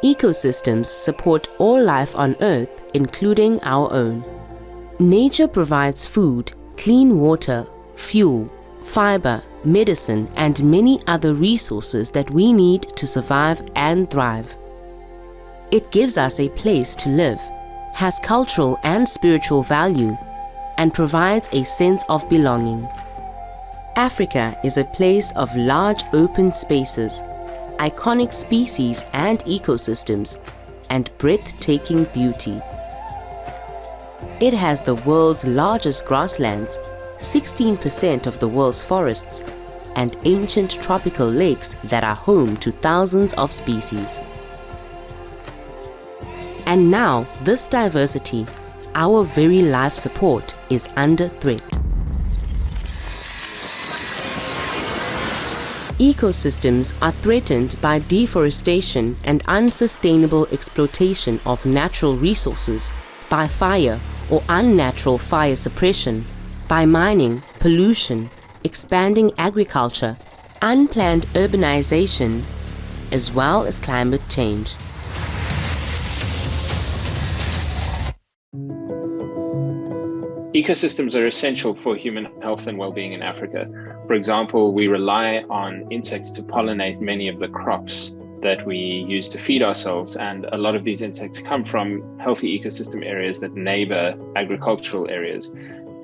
Ecosystems support all life on Earth, including our own. Nature provides food, clean water, fuel, fiber, medicine, and many other resources that we need to survive and thrive. It gives us a place to live, has cultural and spiritual value, and provides a sense of belonging. Africa is a place of large open spaces, iconic species and ecosystems, and breathtaking beauty. It has the world's largest grasslands, 16% of the world's forests, and ancient tropical lakes that are home to thousands of species. And now, this diversity, our very life support, is under threat. Ecosystems are threatened by deforestation and unsustainable exploitation of natural resources, by fire or unnatural fire suppression, by mining, pollution, expanding agriculture, unplanned urbanization, as well as climate change. Ecosystems are essential for human health and well-being in Africa. For example, we rely on insects to pollinate many of the crops that we use to feed ourselves, and a lot of these insects come from healthy ecosystem areas that neighbor agricultural areas.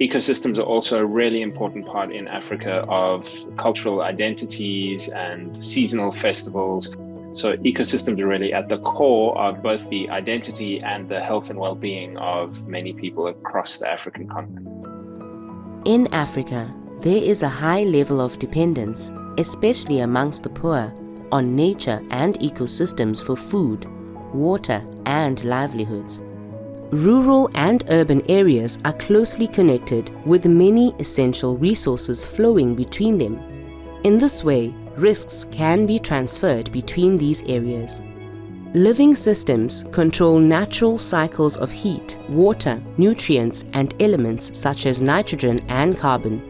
Ecosystems are also a really important part in Africa of cultural identities and seasonal festivals. So ecosystems are really at the core of both the identity and the health and well-being of many people across the African continent. In Africa, there is a high level of dependence, especially amongst the poor, on nature and ecosystems for food, water, and livelihoods. Rural and urban areas are closely connected, with many essential resources flowing between them. In this way, risks can be transferred between these areas. Living systems control natural cycles of heat, water, nutrients, and elements such as nitrogen and carbon.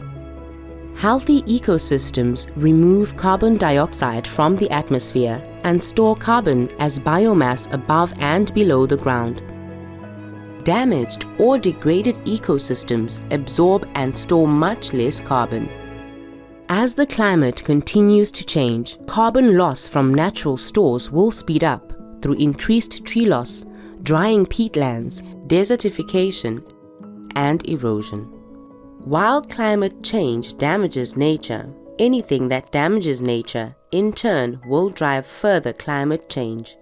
Healthy ecosystems remove carbon dioxide from the atmosphere and store carbon as biomass above and below the ground. Damaged or degraded ecosystems absorb and store much less carbon. As the climate continues to change, carbon loss from natural stores will speed up through increased tree loss, drying peatlands, desertification, and erosion. While climate change damages nature, anything that damages nature, in turn, will drive further climate change.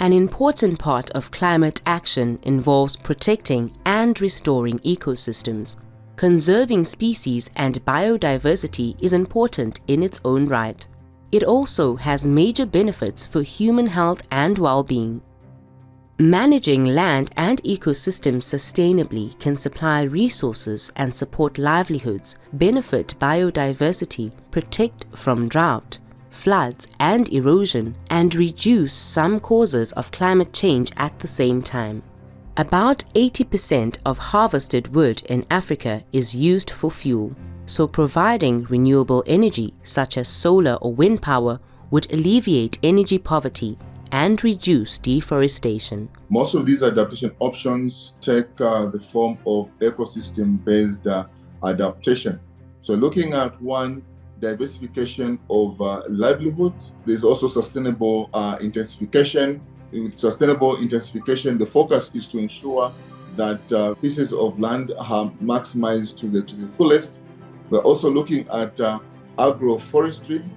An important part of climate action involves protecting and restoring ecosystems. Conserving species and biodiversity is important in its own right. It also has major benefits for human health and well-being. Managing land and ecosystems sustainably can supply resources and support livelihoods, benefit biodiversity, protect from drought, floods, and erosion, and reduce some causes of climate change at the same time. About 80% of harvested wood in Africa is used for fuel, so providing renewable energy such as solar or wind power would alleviate energy poverty and reduce deforestation. Most of these adaptation options take the form of ecosystem-based adaptation. So looking at one, diversification of livelihoods. There's also sustainable intensification. With sustainable intensification, the focus is to ensure that pieces of land are maximized to the fullest. We're also looking at agroforestry,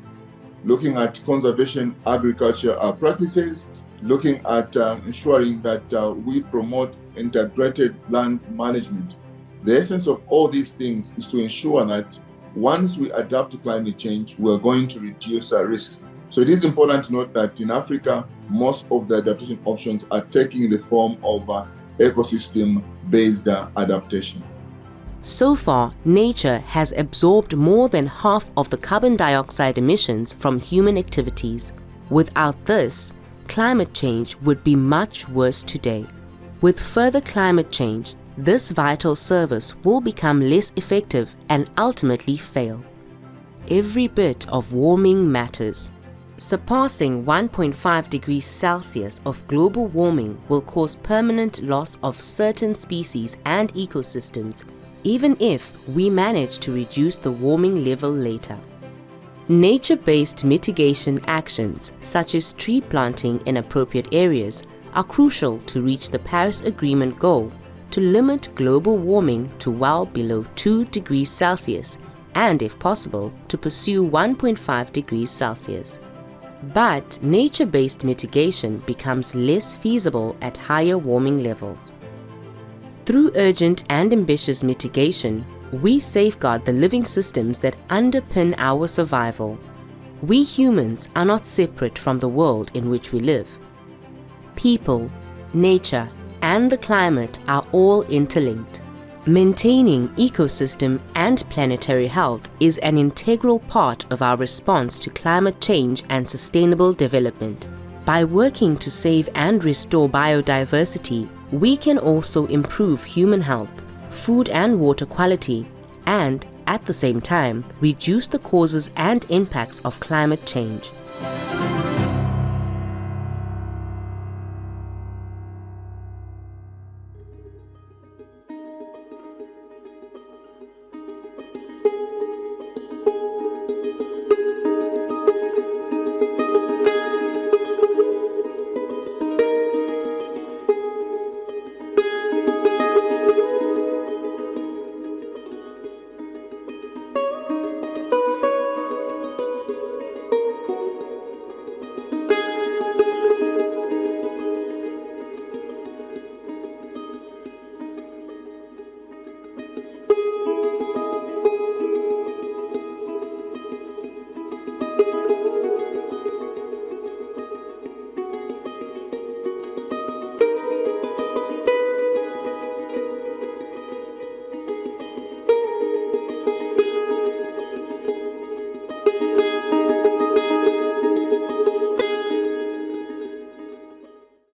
looking at conservation agriculture practices, looking at ensuring that we promote integrated land management. The essence of all these things is to ensure that once we adapt to climate change, we're going to reduce our risks. So it is important to note that in Africa, most of the adaptation options are taking the form of ecosystem-based adaptation. So far, nature has absorbed more than half of the carbon dioxide emissions from human activities. Without this, climate change would be much worse today. With further climate change, this vital service will become less effective and ultimately fail. every bit of warming matters. Surpassing 1.5 degrees Celsius of global warming will cause permanent loss of certain species and ecosystems, even if we manage to reduce the warming level later. Nature-based mitigation actions, such as tree planting in appropriate areas, are crucial to reach the Paris Agreement goal to limit global warming to well below 2 degrees Celsius and, if possible, to pursue 1.5 degrees Celsius. But nature-based mitigation becomes less feasible at higher warming levels. Through urgent and ambitious mitigation, we safeguard the living systems that underpin our survival. We humans are not separate from the world in which we live. People, nature, and the climate are all interlinked. Maintaining ecosystem and planetary health is an integral part of our response to climate change and sustainable development. By working to save and restore biodiversity, we can also improve human health, food and water quality, and, at the same time, reduce the causes and impacts of climate change.